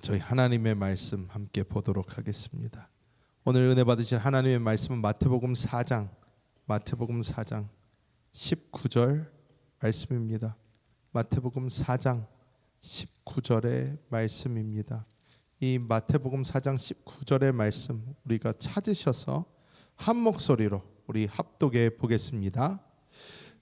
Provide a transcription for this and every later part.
저희 하나님의 말씀 함께 보도록 하겠습니다. 오늘 은혜 받으실 하나님의 말씀은 마태복음 4장 19절 말씀입니다. 마태복음 4장 19절의 말씀입니다. 이 마태복음 4장 19절의 말씀 우리가 찾으셔서 한 목소리로 우리 합독해 보겠습니다.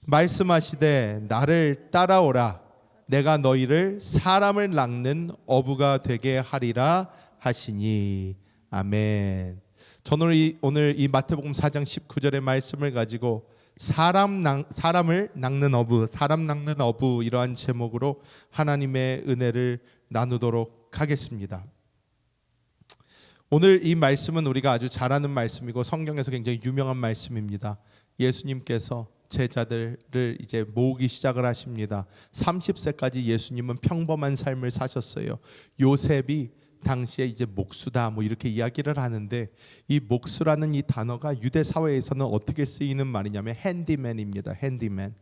말씀하시되 나를 따라오라. 내가 너희를 사람을 낚는 어부가 되게 하리라 하시니. 아멘. 저는 오늘 이 마태복음 4장 19절의 말씀을 가지고 사람을 낚는 어부 이러한 제목으로 하나님의 은혜를 나누도록 하겠습니다. 오늘 이 말씀은 우리가 아주 잘 아는 말씀이고 성경에서 굉장히 유명한 말씀입니다. 예수님께서 제자들을 이제 모으기 시작을 하십니다. 30세까지 예수님은 평범한 삶을 사셨어요. 요셉이 당시에 이제 목수다 뭐 이렇게 이야기를 하는데, 이 목수라는 이 단어가 유대 사회에서는 어떻게 쓰이는 말이냐면 핸디맨입니다. 핸디맨.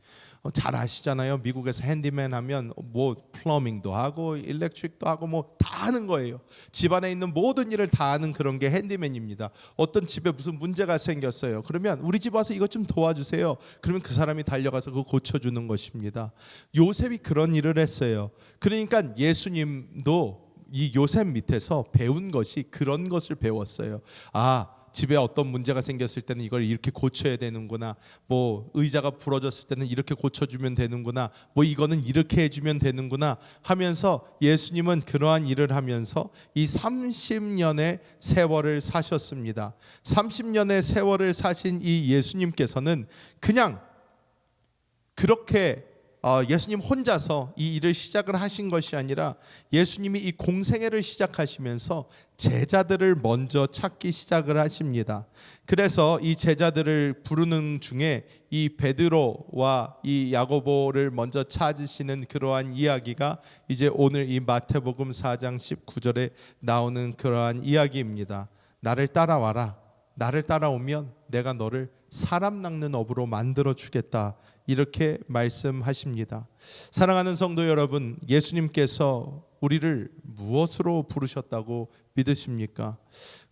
잘 아시잖아요. 미국에서 핸디맨 하면 뭐 플러밍도 하고 일렉트릭도 하고 뭐 다 하는 거예요. 집안에 있는 모든 일을 다 하는 그런 게 핸디맨입니다. 어떤 집에 무슨 문제가 생겼어요. 그러면 우리 집 와서 이것 좀 도와주세요. 그러면 그 사람이 달려가서 그거 고쳐주는 것입니다. 요셉이 그런 일을 했어요. 그러니까 예수님도 이 요셉 밑에서 배운 것이 그런 것을 배웠어요. 집에 어떤 문제가 생겼을 때는 이걸 이렇게 고쳐야 되는구나. 뭐 의자가 부러졌을 때는 이렇게 고쳐주면 되는구나. 뭐 이거는 이렇게 해주면 되는구나 하면서 예수님은 그러한 일을 하면서 이 30년의 세월을 사셨습니다. 30년의 세월을 사신 이 예수님께서는 그냥 그렇게 예수님 혼자서 이 일을 시작을 하신 것이 아니라 예수님이 이 공생애를 시작하시면서 제자들을 먼저 찾기 시작을 하십니다. 그래서 이 제자들을 부르는 중에 이 베드로와 이 야고보를 먼저 찾으시는 그러한 이야기가 이제 오늘 이 마태복음 4장 19절에 나오는 그러한 이야기입니다. 나를 따라와라. 나를 따라오면 내가 너를 사람 낚는 어부로 만들어 주겠다. 이렇게 말씀하십니다. 사랑하는 성도 여러분, 예수님께서 우리를 무엇으로 부르셨다고 믿으십니까?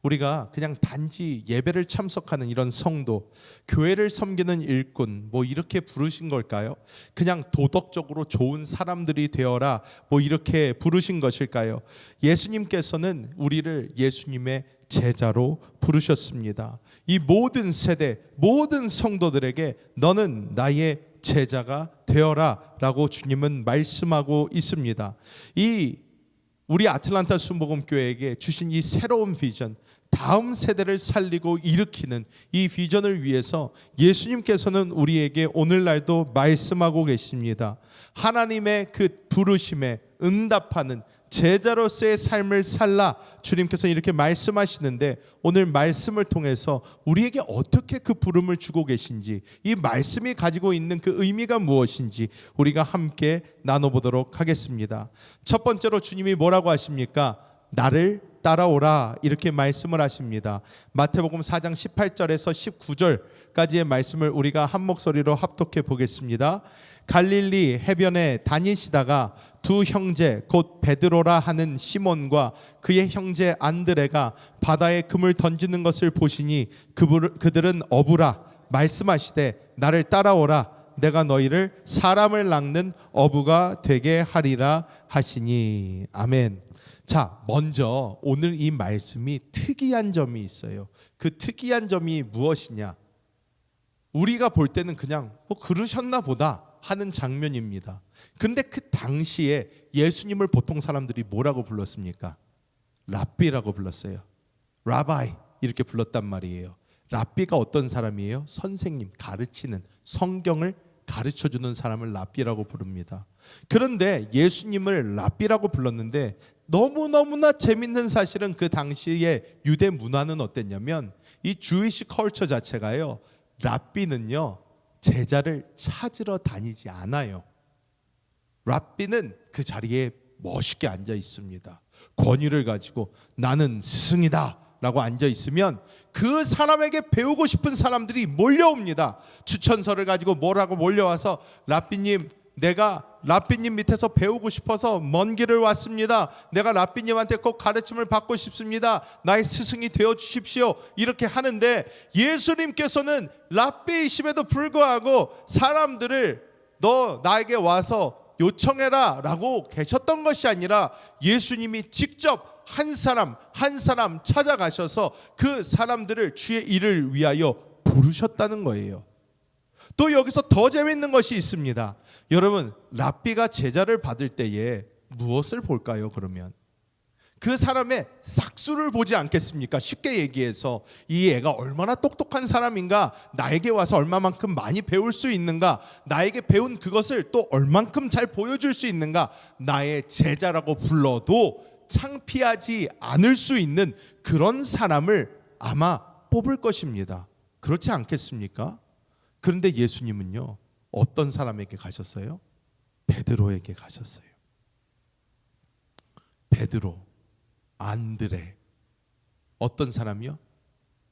우리가 그냥 단지 예배를 참석하는 이런 성도, 교회를 섬기는 일꾼 뭐 이렇게 부르신 걸까요? 그냥 도덕적으로 좋은 사람들이 되어라 뭐 이렇게 부르신 것일까요? 예수님께서는 우리를 예수님의 제자로 부르셨습니다. 이 모든 세대, 모든 성도들에게 너는 나의 제자가 되어라 라고 주님은 말씀하고 있습니다. 이 우리 아틀란타 순복음교회에게 주신 이 새로운 비전, 다음 세대를 살리고 일으키는 이 비전을 위해서 예수님께서는 우리에게 오늘날도 말씀하고 계십니다. 하나님의 그 부르심에 응답하는 제자로서의 삶을 살라, 주님께서 이렇게 말씀하시는데, 오늘 말씀을 통해서 우리에게 어떻게 그 부름을 주고 계신지, 이 말씀이 가지고 있는 그 의미가 무엇인지 우리가 함께 나눠보도록 하겠습니다. 첫 번째로 주님이 뭐라고 하십니까? 나를 따라오라 이렇게 말씀을 하십니다. 마태복음 4장 18절에서 19절까지의 말씀을 우리가 한 목소리로 합독해 보겠습니다. 갈릴리 해변에 다니시다가 두 형제 곧 베드로라 하는 시몬과 그의 형제 안드레가 바다에 금을 던지는 것을 보시니 그들은 어부라. 말씀하시되 나를 따라오라. 내가 너희를 사람을 낚는 어부가 되게 하리라 하시니. 아멘. 자, 먼저 오늘 이 말씀이 특이한 점이 있어요. 그 특이한 점이 무엇이냐? 우리가 볼 때는 그냥 그러셨나 보다 하는 장면입니다. 그런데 그 당시에 예수님을 보통 사람들이 뭐라고 불렀습니까? 랍비라고 불렀어요. 라바이 이렇게 불렀단 말이에요. 랍비가 어떤 사람이에요? 선생님, 가르치는, 성경을 가르쳐주는 사람을 랍비라고 부릅니다. 그런데 예수님을 랍비라고 불렀는데 너무너무나 재밌는 사실은 그 당시의 유대 문화는 어땠냐면, 이 주이시 컬처 자체가요, 랍비는요 제자를 찾으러 다니지 않아요. 랍비는 그 자리에 멋있게 앉아 있습니다. 권위를 가지고 나는 스승이다 라고 앉아 있으면 그 사람에게 배우고 싶은 사람들이 몰려옵니다. 추천서를 가지고 뭐라고 몰려와서 랍비님, 내가 랍비님 밑에서 배우고 싶어서 먼 길을 왔습니다. 내가 랍비님한테 꼭 가르침을 받고 싶습니다. 나의 스승이 되어 주십시오. 이렇게 하는데 예수님께서는 랍비이심에도 불구하고 사람들을 너 나에게 와서 요청해라 라고 계셨던 것이 아니라 예수님이 직접 한 사람 한 사람 찾아가셔서 그 사람들을 주의 일을 위하여 부르셨다는 거예요. 또 여기서 더 재밌는 것이 있습니다. 여러분, 랍비가 제자를 받을 때에 무엇을 볼까요? 그러면 그 사람의 싹수를 보지 않겠습니까? 쉽게 얘기해서 이 애가 얼마나 똑똑한 사람인가, 나에게 와서 얼마만큼 많이 배울 수 있는가, 나에게 배운 그것을 또 얼만큼 잘 보여줄 수 있는가, 나의 제자라고 불러도 창피하지 않을 수 있는 그런 사람을 아마 뽑을 것입니다. 그렇지 않겠습니까? 그런데 예수님은요, 어떤 사람에게 가셨어요? 베드로에게 가셨어요. 베드로, 안드레, 어떤 사람이요?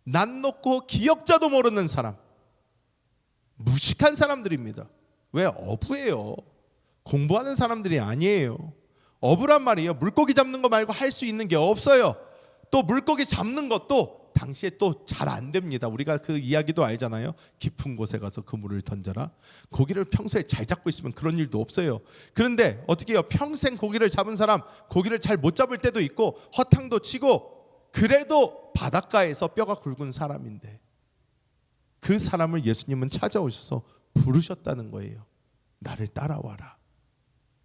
난 놓고 기역자도 모르는 사람, 무식한 사람들입니다. 왜? 어부예요. 공부하는 사람들이 아니에요. 어부란 말이에요. 물고기 잡는 거 말고 할 수 있는 게 없어요. 또 물고기 잡는 것도 당시에 또 잘 안 됩니다. 우리가 그 이야기도 알잖아요. 깊은 곳에 가서 그물을 던져라. 고기를 평소에 잘 잡고 있으면 그런 일도 없어요. 그런데 어떻게 해요? 평생 고기를 잡은 사람, 고기를 잘 못 잡을 때도 있고 허탕도 치고, 그래도 바닷가에서 뼈가 굵은 사람인데 그 사람을 예수님은 찾아오셔서 부르셨다는 거예요. 나를 따라와라.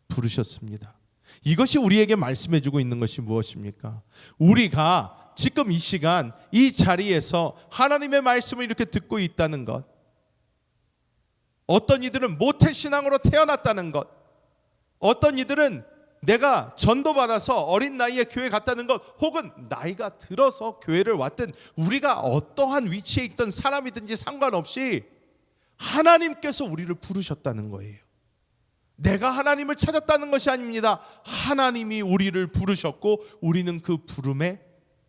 부르셨습니다. 이것이 우리에게 말씀해주고 있는 것이 무엇입니까? 우리가 지금 이 시간 이 자리에서 하나님의 말씀을 이렇게 듣고 있다는 것, 어떤 이들은 모태신앙으로 태어났다는 것, 어떤 이들은 내가 전도받아서 어린 나이에 교회 갔다는 것, 혹은 나이가 들어서 교회를 왔든 우리가 어떠한 위치에 있던 사람이든지 상관없이 하나님께서 우리를 부르셨다는 거예요. 내가 하나님을 찾았다는 것이 아닙니다. 하나님이 우리를 부르셨고 우리는 그 부름에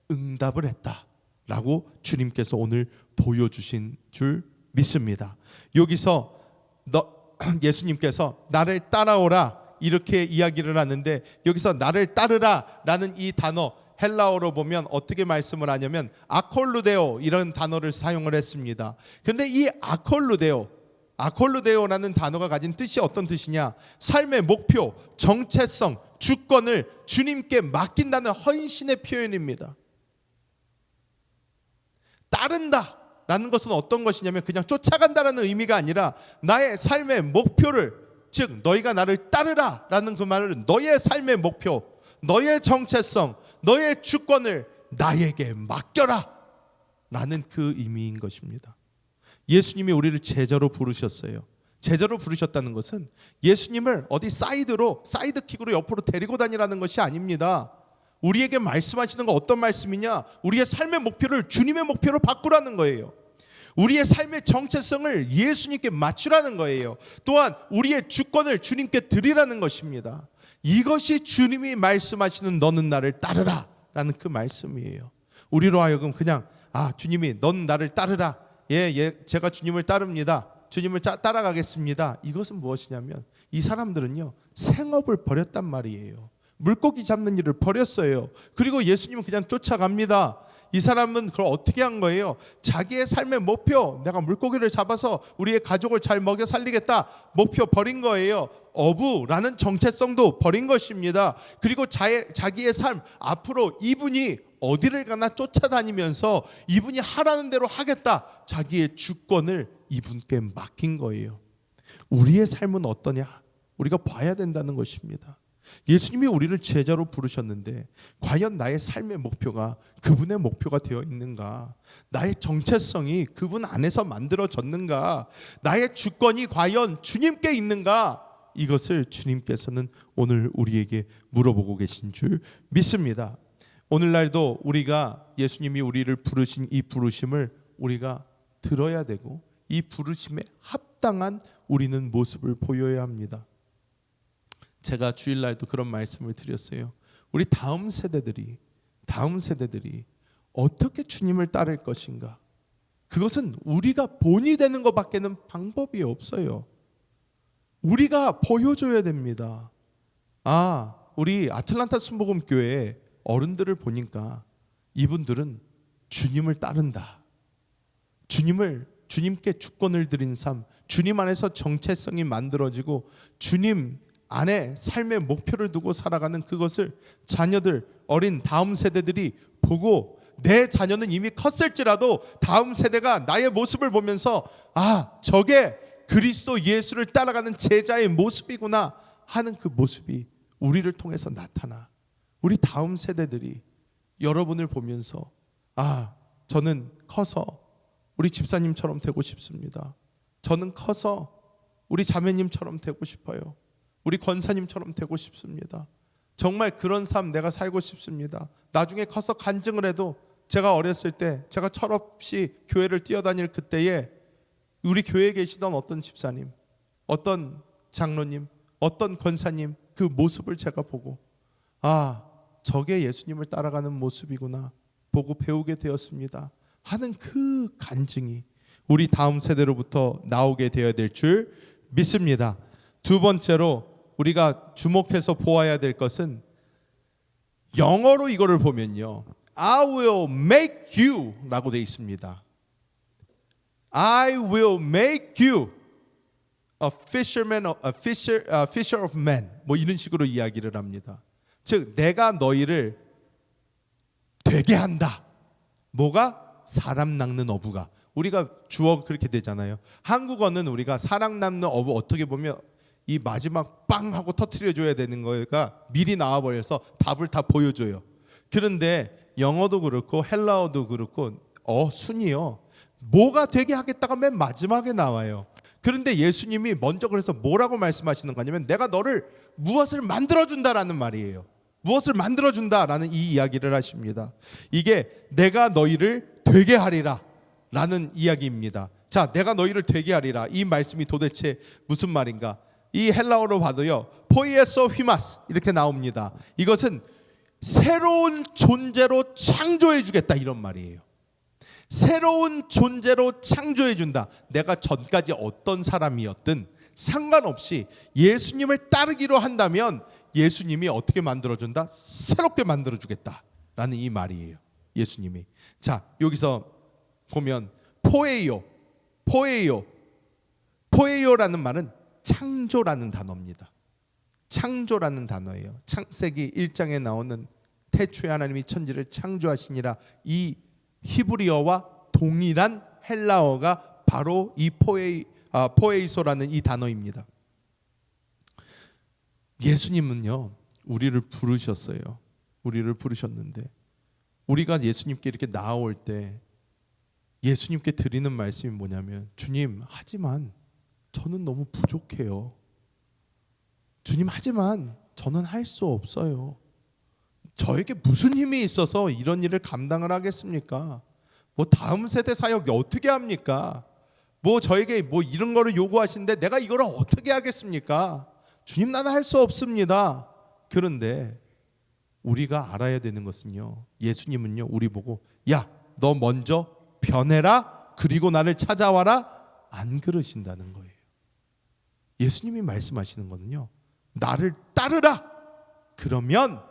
응답을 했다라고 주님께서 오늘 보여주신 줄 믿습니다. 여기서 예수님께서 나를 따라오라 이렇게 이야기를 하는데, 여기서 나를 따르라 라는 이 단어, 헬라어로 보면 어떻게 말씀을 하냐면 아콜루데오 이런 단어를 사용을 했습니다. 그런데 이 아콜루데오라는 단어가 가진 뜻이 어떤 뜻이냐? 삶의 목표, 정체성, 주권을 주님께 맡긴다는 헌신의 표현입니다. 따른다 라는 것은 어떤 것이냐면 그냥 쫓아간다라는 의미가 아니라 나의 삶의 목표를, 즉 너희가 나를 따르라 라는 그 말은 너의 삶의 목표, 너의 정체성, 너의 주권을 나에게 맡겨라 라는 그 의미인 것입니다. 예수님이 우리를 제자로 부르셨어요. 제자로 부르셨다는 것은 예수님을 어디 사이드킥으로 옆으로 데리고 다니라는 것이 아닙니다. 우리에게 말씀하시는 거 어떤 말씀이냐? 우리의 삶의 목표를 주님의 목표로 바꾸라는 거예요. 우리의 삶의 정체성을 예수님께 맞추라는 거예요. 또한 우리의 주권을 주님께 드리라는 것입니다. 이것이 주님이 말씀하시는 너는 나를 따르라 라는 그 말씀이에요. 우리로 하여금 그냥 주님이 넌 나를 따르라, 제가 주님을 따릅니다, 주님을 따라가겠습니다, 이것은 무엇이냐면 이 사람들은요 생업을 버렸단 말이에요. 물고기 잡는 일을 버렸어요. 그리고 예수님은 그냥 쫓아갑니다. 이 사람은 그걸 어떻게 한 거예요? 자기의 삶의 목표, 내가 물고기를 잡아서 우리의 가족을 잘 먹여 살리겠다, 목표 버린 거예요. 어부라는 정체성도 버린 것입니다. 그리고 자기의 삶, 앞으로 이분이 어디를 가나 쫓아다니면서 이분이 하라는 대로 하겠다, 자기의 주권을 이분께 맡긴 거예요. 우리의 삶은 어떠냐? 우리가 봐야 된다는 것입니다. 예수님이 우리를 제자로 부르셨는데 과연 나의 삶의 목표가 그분의 목표가 되어 있는가? 나의 정체성이 그분 안에서 만들어졌는가? 나의 주권이 과연 주님께 있는가? 이것을 주님께서는 오늘 우리에게 물어보고 계신 줄 믿습니다. 오늘날도 우리가 예수님이 우리를 부르신 이 부르심을 우리가 들어야 되고 이 부르심에 합당한 우리는 모습을 보여야 합니다. 제가 주일날도 그런 말씀을 드렸어요. 우리 다음 세대들이 어떻게 주님을 따를 것인가? 그것은 우리가 본이 되는 것밖에는 방법이 없어요. 우리가 보여줘야 됩니다. 우리 아틀란타 순복음교회 어른들을 보니까 이분들은 주님을 따른다. 주님께 주권을 드린 삶, 주님 안에서 정체성이 만들어지고 주님 안에 삶의 목표를 두고 살아가는 그것을 자녀들, 어린 다음 세대들이 보고 내 자녀는 이미 컸을지라도 다음 세대가 나의 모습을 보면서 저게 그리스도 예수를 따라가는 제자의 모습이구나 하는 그 모습이 우리를 통해서 나타나. 우리 다음 세대들이 여러분을 보면서 저는 커서 우리 집사님처럼 되고 싶습니다. 저는 커서 우리 자매님처럼 되고 싶어요. 우리 권사님처럼 되고 싶습니다. 정말 그런 삶 내가 살고 싶습니다. 나중에 커서 간증을 해도 제가 어렸을 때 제가 철없이 교회를 뛰어다닐 그때에 우리 교회에 계시던 어떤 집사님, 어떤 장로님, 어떤 권사님 그 모습을 제가 보고 저게 예수님을 따라가는 모습이구나 보고 배우게 되었습니다 하는 그 간증이 우리 다음 세대로부터 나오게 되어야 될 줄 믿습니다. 두 번째로 우리가 주목해서 보아야 될 것은 영어로 이거를 보면요, I will make you 라고 되어 있습니다. I will make you a fisher of men. 뭐 이런 식으로 이야기를 합니다. 즉 내가 너희를 되게 한다. 뭐가? 사람 낚는 어부가. 우리가 주어 그렇게 되잖아요. 한국어는 우리가 사람 낚는 어부 어떻게 보면 이 마지막 빵 하고 터트려줘야 되는 거가 미리 나와버려서 답을 다 보여줘요. 그런데 영어도 그렇고 헬라어도 그렇고 순이요. 뭐가 되게 하겠다가 맨 마지막에 나와요. 그런데 예수님이 먼저 그래서 뭐라고 말씀하시는 거냐면 내가 너를 무엇을 만들어준다라는 말이에요. 무엇을 만들어준다라는 이 이야기를 하십니다. 이게 내가 너희를 되게 하리라 라는 이야기입니다. 자, 내가 너희를 되게 하리라. 이 말씀이 도대체 무슨 말인가? 이 헬라어로 봐도요, 포이에소 휘마스 이렇게 나옵니다. 이것은 새로운 존재로 창조해 주겠다 이런 말이에요. 새로운 존재로 창조해 준다. 내가 전까지 어떤 사람이었든 상관없이 예수님을 따르기로 한다면 예수님이 어떻게 만들어준다? 새롭게 만들어주겠다라는 이 말이에요. 예수님이. 자, 여기서 보면 포에요라는 말은 창조라는 단어입니다. 창조라는 단어예요. 창세기 1장에 나오는 태초에 하나님이 천지를 창조하시니라. 이 히브리어와 동일한 헬라어가 바로 이 포에이소라는 이 단어입니다. 예수님은요, 우리를 부르셨어요. 우리를 부르셨는데 우리가 예수님께 이렇게 나아올 때 예수님께 드리는 말씀이 뭐냐면, 주님, 하지만 저는 너무 부족해요. 주님, 하지만 저는 할 수 없어요. 저에게 무슨 힘이 있어서 이런 일을 감당을 하겠습니까? 뭐 다음 세대 사역이 어떻게 합니까? 뭐 저에게 뭐 이런 거를 요구하시는데 내가 이거를 어떻게 하겠습니까? 주님, 나는 할 수 없습니다. 그런데 우리가 알아야 되는 것은요, 예수님은요 우리 보고 야, 너 먼저 변해라, 그리고 나를 찾아와라 안 그러신다는 거예요. 예수님이 말씀하시는 거는요, 나를 따르라, 그러면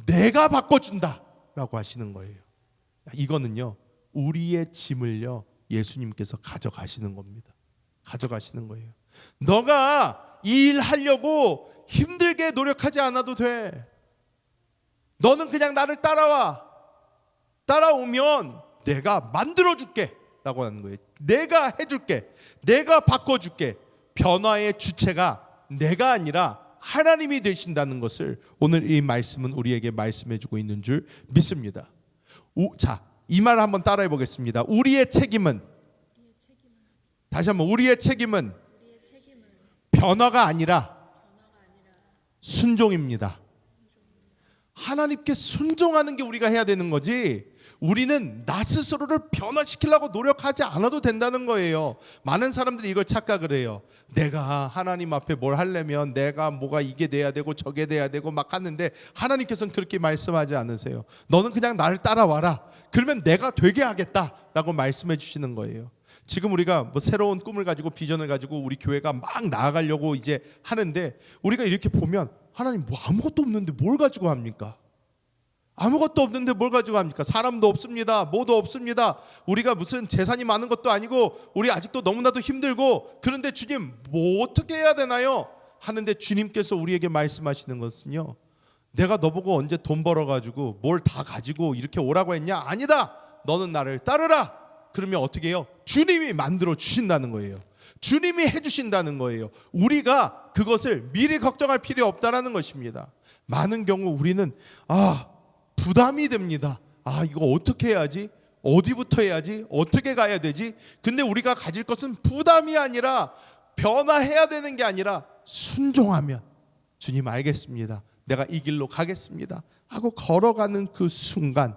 내가 바꿔준다 라고 하시는 거예요. 이거는요, 우리의 짐을요 예수님께서 가져가시는 겁니다. 가져가시는 거예요. 너가 이 일 하려고 힘들게 노력하지 않아도 돼. 너는 그냥 나를 따라오면 내가 만들어줄게 라고 하는 거예요. 내가 해줄게, 내가 바꿔줄게. 변화의 주체가 내가 아니라 하나님이 되신다는 것을 오늘 이 말씀은 우리에게 말씀해주고 있는 줄 믿습니다. 자, 이 말을 한번 따라해 보겠습니다. 우리의 책임은, 다시 한번, 우리의 책임은 변화가 아니라 순종입니다. 하나님께 순종하는 게 우리가 해야 되는 거지, 우리는 나 스스로를 변화시키려고 노력하지 않아도 된다는 거예요. 많은 사람들이 이걸 착각을 해요. 내가 하나님 앞에 뭘 하려면 내가 뭐가 이게 돼야 되고 저게 돼야 되고 막 하는데, 하나님께서는 그렇게 말씀하지 않으세요. 너는 그냥 나를 따라와라, 그러면 내가 되게 하겠다라고 말씀해 주시는 거예요. 지금 우리가 뭐 새로운 꿈을 가지고 비전을 가지고 우리 교회가 막 나아가려고 이제 하는데, 우리가 이렇게 보면 하나님 뭐 아무것도 없는데 뭘 가지고 합니까? 아무것도 없는데 뭘 가지고 합니까? 사람도 없습니다. 뭐도 없습니다. 우리가 무슨 재산이 많은 것도 아니고 우리 아직도 너무나도 힘들고, 그런데 주님 뭐 어떻게 해야 되나요? 하는데 주님께서 우리에게 말씀하시는 것은요, 내가 너보고 언제 돈 벌어가지고 뭘 다 가지고 이렇게 오라고 했냐? 아니다. 너는 나를 따르라. 그러면 어떻게 해요? 주님이 만들어 주신다는 거예요. 주님이 해주신다는 거예요. 우리가 그것을 미리 걱정할 필요 없다라는 것입니다. 많은 경우 우리는 부담이 됩니다. 이거 어떻게 해야지? 어디부터 해야지? 어떻게 가야 되지? 근데 우리가 가질 것은 부담이 아니라, 변화해야 되는 게 아니라 순종하면 주님 알겠습니다. 내가 이 길로 가겠습니다 하고 걸어가는 그 순간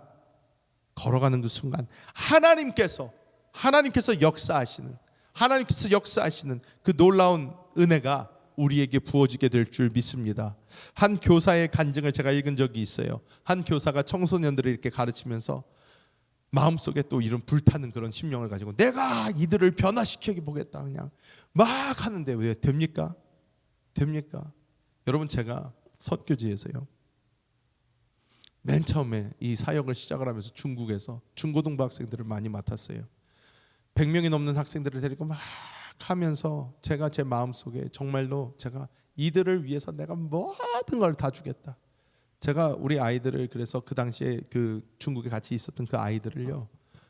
하나님께서 역사하시는 그 놀라운 은혜가 우리에게 부어지게 될 줄 믿습니다. 한 교사의 간증을 제가 읽은 적이 있어요. 한 교사가 청소년들을 이렇게 가르치면서 마음속에 또 이런 불타는 그런 심령을 가지고 내가 이들을 변화시켜 보겠다 그냥 막 하는데 왜 됩니까? 여러분, 제가 선교지에서요, 맨 처음에 이 사역을 시작을 하면서 중국에서 중고등부 학생들을 많이 맡았어요. 100명이 넘는 학생들을 데리고 막 하면서 제가 제 마음속에 정말로 제가 이들을 위해서 내가 모든 걸 다 주겠다. 제가 우리 아이들을, 그래서 그 당시에 그 중국에 같이 있었던 그 아이들을요,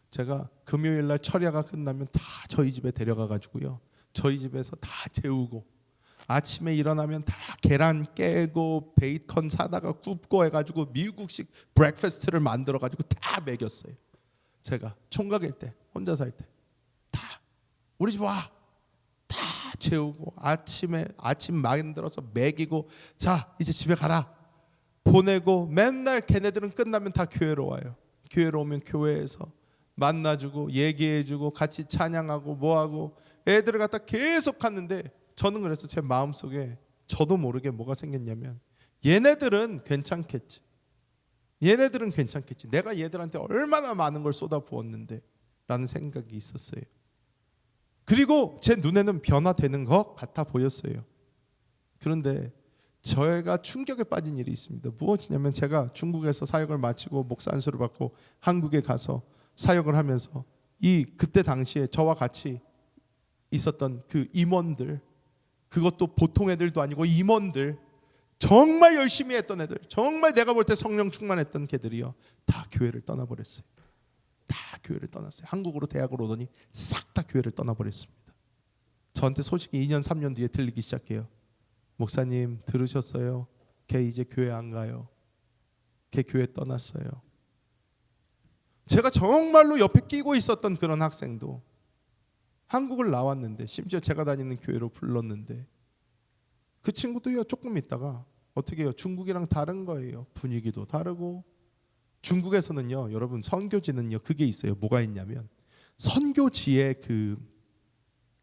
제가 금요일 날 철야가 끝나면 다 저희 집에 데려가 가지고요, 저희 집에서 다 재우고, 아침에 일어나면 다 계란 깨고 베이컨 사다가 굽고 해가지고 미국식 브렉퍼스트를 만들어 가지고 다 먹였어요. 제가 총각일 때, 혼자 살 때 다 우리 집 와, 다 재우고 아침 만들어서 먹이고, 자 이제 집에 가라 보내고, 맨날 걔네들은 끝나면 다 교회로 와요. 교회로 오면 교회에서 만나주고 얘기해주고 같이 찬양하고 뭐하고 애들을 갖다 계속 하는데, 저는 그래서 제 마음속에 저도 모르게 뭐가 생겼냐면, 얘네들은 괜찮겠지. 내가 얘들한테 얼마나 많은 걸 쏟아 부었는데 라는 생각이 있었어요. 그리고 제 눈에는 변화되는 것 같아 보였어요. 그런데 저희가 충격에 빠진 일이 있습니다. 무엇이냐면, 제가 중국에서 사역을 마치고 목사 안수를 받고 한국에 가서 사역을 하면서 그때 당시에 저와 같이 있었던 그 임원들, 그것도 보통 애들도 아니고 임원들, 정말 열심히 했던 애들, 정말 내가 볼 때 성령 충만했던 걔들이요, 다 교회를 떠나버렸어요. 한국으로 대학을 오더니 싹 다 교회를 떠나버렸습니다. 저한테 소식이 2년 3년 뒤에 들리기 시작해요. 목사님 들으셨어요? 걔 이제 교회 안 가요. 걔 교회 떠났어요. 제가 정말로 옆에 끼고 있었던 그런 학생도 한국을 나왔는데, 심지어 제가 다니는 교회로 불렀는데, 그 친구도요, 조금 있다가 어떻게 해요? 중국이랑 다른 거예요. 분위기도 다르고. 중국에서는요, 여러분, 선교지는요 그게 있어요. 뭐가 있냐면, 선교지에 그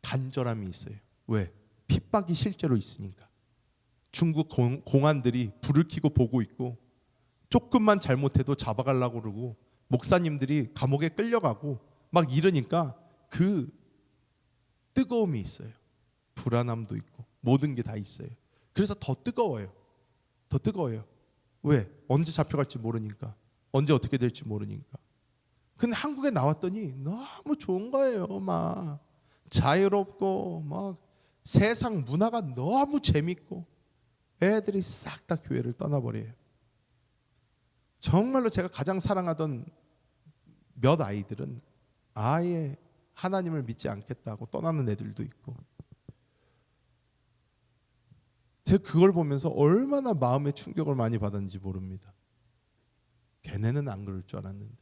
간절함이 있어요. 왜? 핍박이 실제로 있으니까. 중국 공안들이 불을 켜고 보고 있고, 조금만 잘못해도 잡아가려고 그러고, 목사님들이 감옥에 끌려가고 막 이러니까 그 뜨거움이 있어요. 불안함도 있고 모든 게 다 있어요. 그래서 더 뜨거워요. 왜? 언제 잡혀갈지 모르니까, 언제 어떻게 될지 모르니까. 근데 한국에 나왔더니 너무 좋은 거예요. 막 자유롭고 막 세상 문화가 너무 재밌고, 애들이 싹 다 교회를 떠나버려요. 정말로 제가 가장 사랑하던 몇 아이들은 아예 하나님을 믿지 않겠다고 떠나는 애들도 있고, 제가 그걸 보면서 얼마나 마음의 충격을 많이 받았는지 모릅니다. 걔네는 안 그럴 줄 알았는데,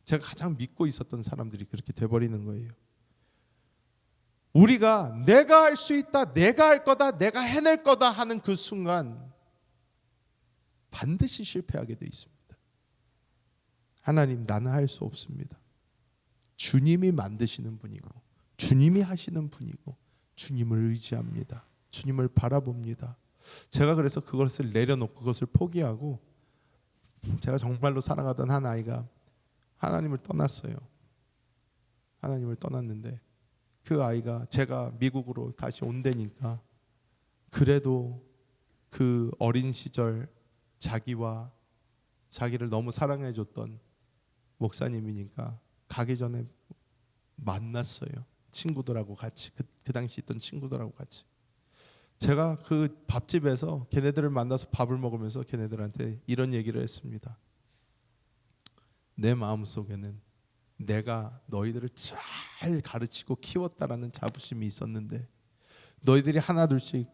제가 가장 믿고 있었던 사람들이 그렇게 돼버리는 거예요. 우리가 내가 할 수 있다, 내가 할 거다, 내가 해낼 거다 하는 그 순간 반드시 실패하게 돼 있습니다. 하나님, 나는 할 수 없습니다. 주님이 만드시는 분이고 주님이 하시는 분이고 주님을 의지합니다. 주님을 바라봅니다. 제가 그래서 그것을 내려놓고 그것을 포기하고, 제가 정말로 사랑하던 한 아이가 하나님을 떠났어요. 하나님을 떠났는데 그 아이가 제가 미국으로 다시 온다니까 그래도 그 어린 시절 자기와 자기를 너무 사랑해 줬던 목사님이니까 가기 전에 만났어요. 친구들하고 같이 그 당시 있던 친구들하고 같이. 제가 그 밥집에서 걔네들을 만나서 밥을 먹으면서 걔네들한테 이런 얘기를 했습니다. 내 마음속에는 내가 너희들을 잘 가르치고 키웠다라는 자부심이 있었는데 너희들이 하나둘씩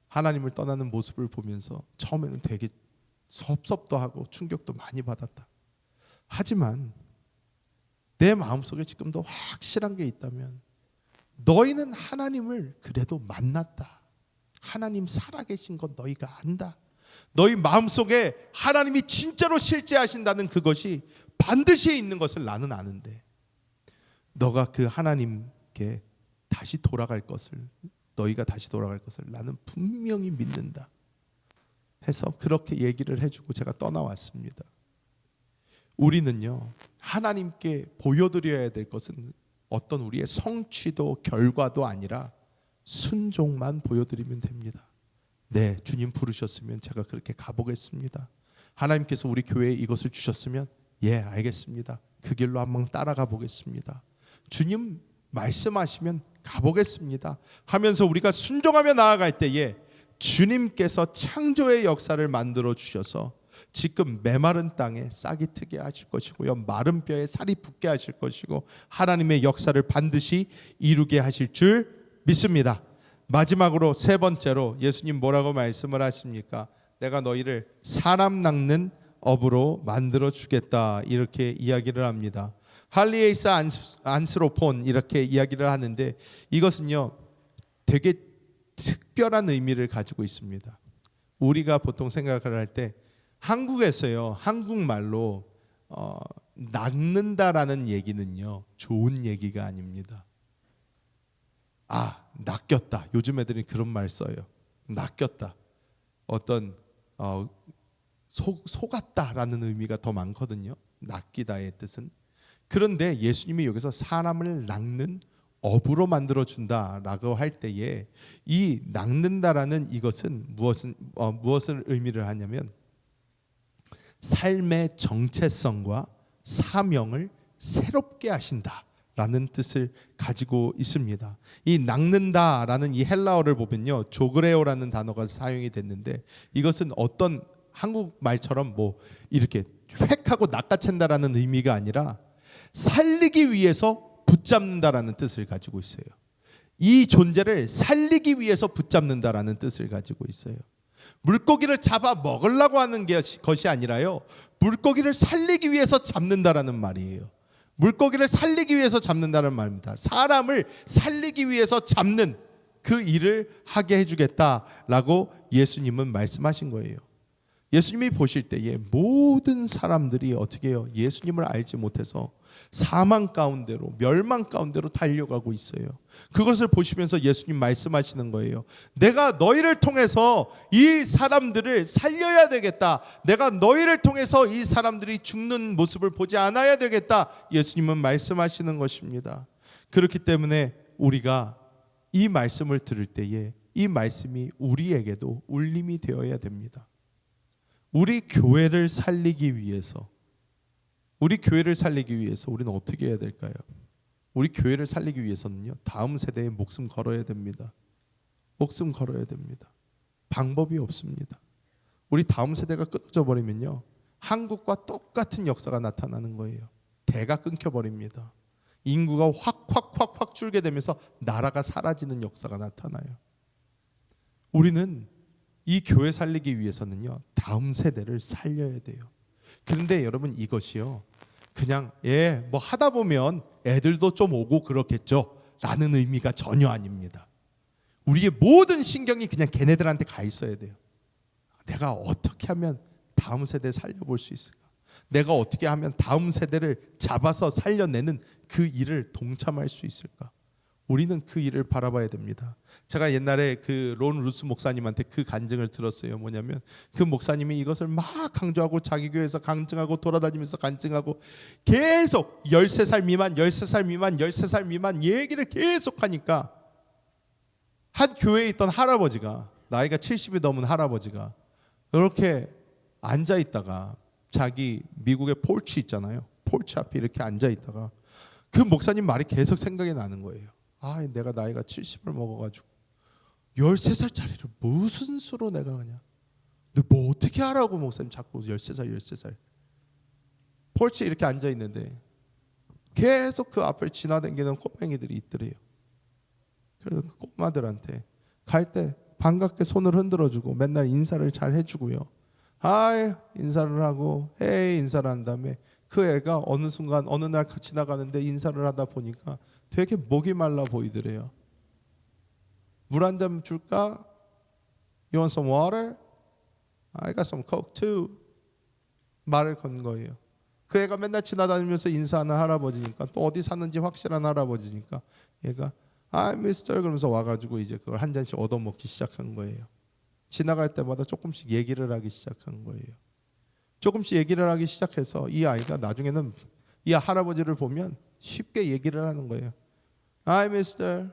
하나님을 떠나는 모습을 보면서 처음에는 되게 섭섭도 하고 충격도 많이 받았다. 하지만 내 마음속에 지금도 확실한 게 있다면 너희는 하나님을 그래도 만났다. 하나님 살아계신 건 너희가 안다. 너희 마음속에 하나님이 진짜로 실제하신다는 그것이 반드시 있는 것을 나는 아는데 너가 그 하나님께 다시 돌아갈 것을 너희가 다시 돌아갈 것을 나는 분명히 믿는다 해서 그렇게 얘기를 해주고 제가 떠나왔습니다. 우리는요 하나님께 보여드려야 될 것은 어떤 우리의 성취도 결과도 아니라 순종만 보여드리면 됩니다. 네, 주님 부르셨으면 제가 그렇게 가보겠습니다. 하나님께서 우리 교회에 이것을 주셨으면 예, 알겠습니다. 그 길로 한번 따라가 보겠습니다. 주님 말씀하시면 가보겠습니다 하면서 우리가 순종하며 나아갈 때에 주님께서 창조의 역사를 만들어 주셔서 지금 메마른 땅에 싹이 트게 하실 것이고요, 마른 뼈에 살이 붙게 하실 것이고 하나님의 역사를 반드시 이루게 하실 줄 믿습니다. 마지막으로 세 번째로 예수님 뭐라고 말씀을 하십니까? 내가 너희를 사람 낚는 업으로 만들어 주겠다 이렇게 이야기를 합니다. 할리에이스 안스로폰 이렇게 이야기를 하는데 이것은요 되게 특별한 의미를 가지고 있습니다. 우리가 보통 생각을 할 때 한국에서요 한국말로 낚는다라는 얘기는요 좋은 얘기가 아닙니다. 아, 낚였다. 요즘 애들이 그런 말 써요. 낚였다. 어떤 속았다라는 의미가 더 많거든요. 낚이다의 뜻은. 그런데 예수님이 여기서 사람을 낚는 업으로 만들어 준다라고 할 때에 이 낚는다라는 이것은 무엇을 의미를 하냐면 삶의 정체성과 사명을 새롭게 하신다라는 뜻을 가지고 있습니다. 이 낚는다라는 이 헬라어를 보면요 조그레오라는 단어가 사용이 됐는데 이것은 어떤 한국 말처럼 뭐 이렇게 획하고 낚아챈다라는 의미가 아니라 살리기 위해서 붙잡는다라는 뜻을 가지고 있어요. 이 존재를 살리기 위해서 붙잡는다라는 뜻을 가지고 있어요. 물고기를 잡아 먹으려고 하는 것이 아니라요 물고기를 살리기 위해서 잡는다라는 말이에요. 물고기를 살리기 위해서 잡는다는 말입니다. 사람을 살리기 위해서 잡는 그 일을 하게 해주겠다라고 예수님은 말씀하신 거예요. 예수님이 보실 때에 모든 사람들이 어떻게 해요? 예수님을 알지 못해서 사망 가운데로 멸망 가운데로 달려가고 있어요. 그것을 보시면서 예수님 말씀하시는 거예요. 내가 너희를 통해서 이 사람들을 살려야 되겠다. 내가 너희를 통해서 이 사람들이 죽는 모습을 보지 않아야 되겠다. 예수님은 말씀하시는 것입니다. 그렇기 때문에 우리가 이 말씀을 들을 때에 이 말씀이 우리에게도 울림이 되어야 됩니다. 우리 교회를 살리기 위해서 우리는 어떻게 해야 될까요? 우리 교회를 살리기 위해서는요 다음 세대에 목숨 걸어야 됩니다. 목숨 걸어야 됩니다. 방법이 없습니다. 우리 다음 세대가 끊어져 버리면요 한국과 똑같은 역사가 나타나는 거예요. 대가 끊겨버립니다. 인구가 확 줄게 되면서 나라가 사라지는 역사가 나타나요. 우리는 이 교회 살리기 위해서는요 다음 세대를 살려야 돼요. 그런데 여러분 이것이요 그냥 뭐 하다 보면 애들도 좀 오고 그렇겠죠 라는 의미가 전혀 아닙니다. 우리의 모든 신경이 그냥 걔네들한테 가 있어야 돼요. 내가 어떻게 하면 다음 세대 살려볼 수 있을까? 내가 어떻게 하면 다음 세대를 잡아서 살려내는 그 일을 동참할 수 있을까? 우리는 그 일을 바라봐야 됩니다. 제가 옛날에 그 론 루스 목사님한테 그 간증을 들었어요. 뭐냐면 그 목사님이 이것을 막 강조하고 자기 교회에서 강증하고 돌아다니면서 간증하고 계속 13살 미만 13살 미만 13살 미만 얘기를 계속 하니까 한 교회에 있던 할아버지가, 나이가 70이 넘은 할아버지가 이렇게 앉아 있다가 자기 미국의 폴치 있잖아요. 폴치 앞에 이렇게 앉아 있다가 그 목사님 말이 계속 생각이 나는 거예요. 아, 내가 나이가 70을 먹어가지고 13살짜리를 무슨 수로 내가 그냥 너 뭐 어떻게 하라고 목사님 자꾸 13살 폴치에 이렇게 앉아있는데 계속 그 앞을 지나다니는 꼬맹이들이 있더래요. 그래서 그 꼬마들한테 갈 때 반갑게 손을 흔들어주고 맨날 인사를 잘 해주고요. 하이 인사를 하고 헤이 인사를 한 다음에 그 애가 어느 순간 어느 날 같이 나가는데 인사를 하다 보니까 되게 목이 말라 보이더래요. 물 한 잔 줄까? You want some water? I got some coke too. 말을 건 거예요. 그 애가 맨날 지나다니면서 인사하는 할아버지니까 또 어디 사는지 확실한 할아버지니까 얘가 아 미스터 그러면서 와가지고 이제 그걸 한 잔씩 얻어먹기 시작한 거예요. 지나갈 때마다 조금씩 얘기를 하기 시작한 거예요. 조금씩 얘기를 하기 시작해서 이 아이가 나중에는 이 할아버지를 보면 쉽게 얘기를 하는 거예요. Hi mister,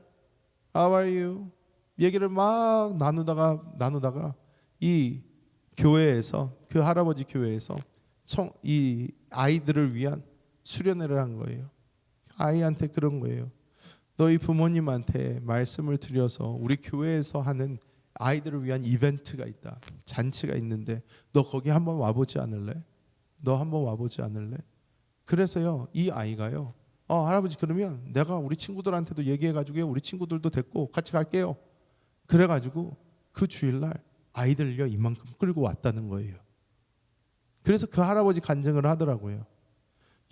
how are you? 얘기를 막 나누다가 이 교회에서 그 할아버지 교회에서 이 아이들을 위한 수련회를 한 거예요. 아이한테 그런 거예요. 너희 부모님한테 말씀을 드려서 우리 교회에서 하는 아이들을 위한 이벤트가 있다. 잔치가 있는데 너 거기 한번 와보지 않을래? 너 한번 와보지 않을래? 그래서요 이 아이가요 할아버지 그러면 내가 우리 친구들한테도 얘기해가지고 우리 친구들도 데리고 같이 갈게요. 그래가지고 그 주일날 아이들요 이만큼 끌고 왔다는 거예요. 그래서 그 할아버지 간증을 하더라고요.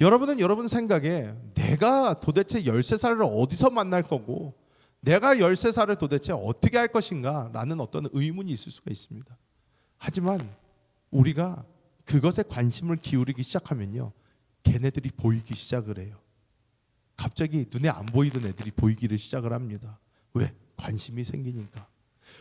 여러분은 여러분 생각에 내가 도대체 13살을 어디서 만날 거고 내가 13살을 도대체 어떻게 할 것인가 라는 어떤 의문이 있을 수가 있습니다. 하지만 우리가 그것에 관심을 기울이기 시작하면요 걔네들이 보이기 시작을 해요. 갑자기 눈에 안 보이던 애들이 보이기를 시작을 합니다. 왜? 관심이 생기니까.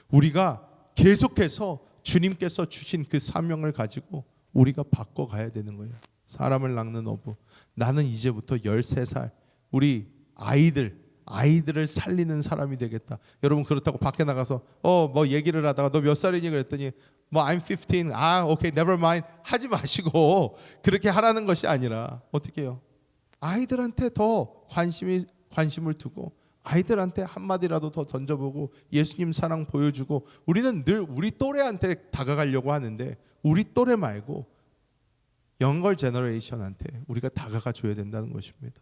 우리가 계속해서 주님께서 주신 그 사명을 가지고 우리가 바꿔가야 되는 거예요. 사람을 낚는 어부. 나는 이제부터 13살 우리 아이들을 살리는 사람이 되겠다. 여러분 그렇다고 밖에 나가서 뭐 얘기를 하다가 너 몇 살이니 그랬더니 뭐 I'm 15. 오케이 never mind 하지 마시고 그렇게 하라는 것이 아니라 어떻게 해요? 아이들한테 더 관심을 두고 아이들한테 한마디라도 더 던져보고 예수님 사랑 보여주고 우리는 늘 우리 또래한테 다가가려고 하는데 우리 또래 말고 영걸 제너레이션한테 우리가 다가가 줘야 된다는 것입니다.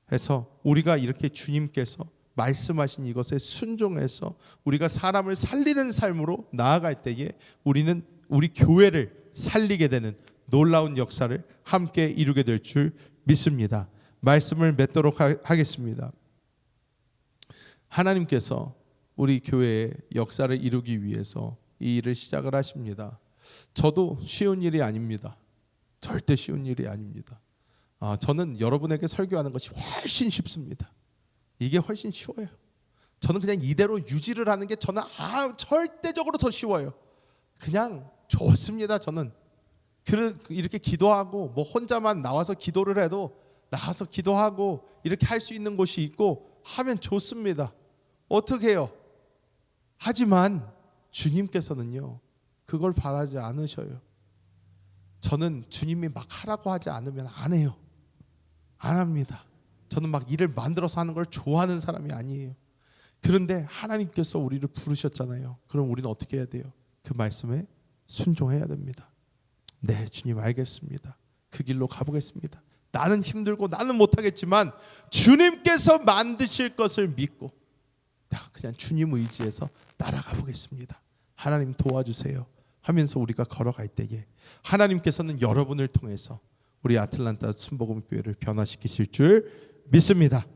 그래서 우리가 이렇게 주님께서 말씀하신 이것에 순종해서 우리가 사람을 살리는 삶으로 나아갈 때에 우리는 우리 교회를 살리게 되는 놀라운 역사를 함께 이루게 될 줄 믿습니다. 말씀을 맺도록 하겠습니다. 하나님께서 우리 교회의 역사를 이루기 위해서 이 일을 시작을 하십니다. 저도 쉬운 일이 아닙니다. 절대 쉬운 일이 아닙니다. 저는 여러분에게 설교하는 것이 훨씬 쉽습니다. 이게 훨씬 쉬워요. 저는 그냥 이대로 유지를 하는 게 저는 절대적으로 더 쉬워요. 그냥 좋습니다. 저는 이렇게 기도하고 뭐 혼자만 나와서 기도를 해도 나와서 기도하고 이렇게 할 수 있는 곳이 있고 하면 좋습니다. 어떻게 해요? 하지만 주님께서는요 그걸 바라지 않으셔요. 저는 주님이 막 하라고 하지 않으면 안 해요. 안 합니다. 저는 막 일을 만들어서 하는 걸 좋아하는 사람이 아니에요. 그런데 하나님께서 우리를 부르셨잖아요. 그럼 우리는 어떻게 해야 돼요? 그 말씀에 순종해야 됩니다. 네, 주님 알겠습니다. 그 길로 가보겠습니다. 나는 힘들고 나는 못하겠지만 주님께서 만드실 것을 믿고 내가 그냥 주님 의지해서 따라가 보겠습니다. 하나님 도와주세요 하면서 우리가 걸어갈 때에 하나님께서는 여러분을 통해서 우리 아틀란타 순복음 교회를 변화시키실 줄 믿습니다.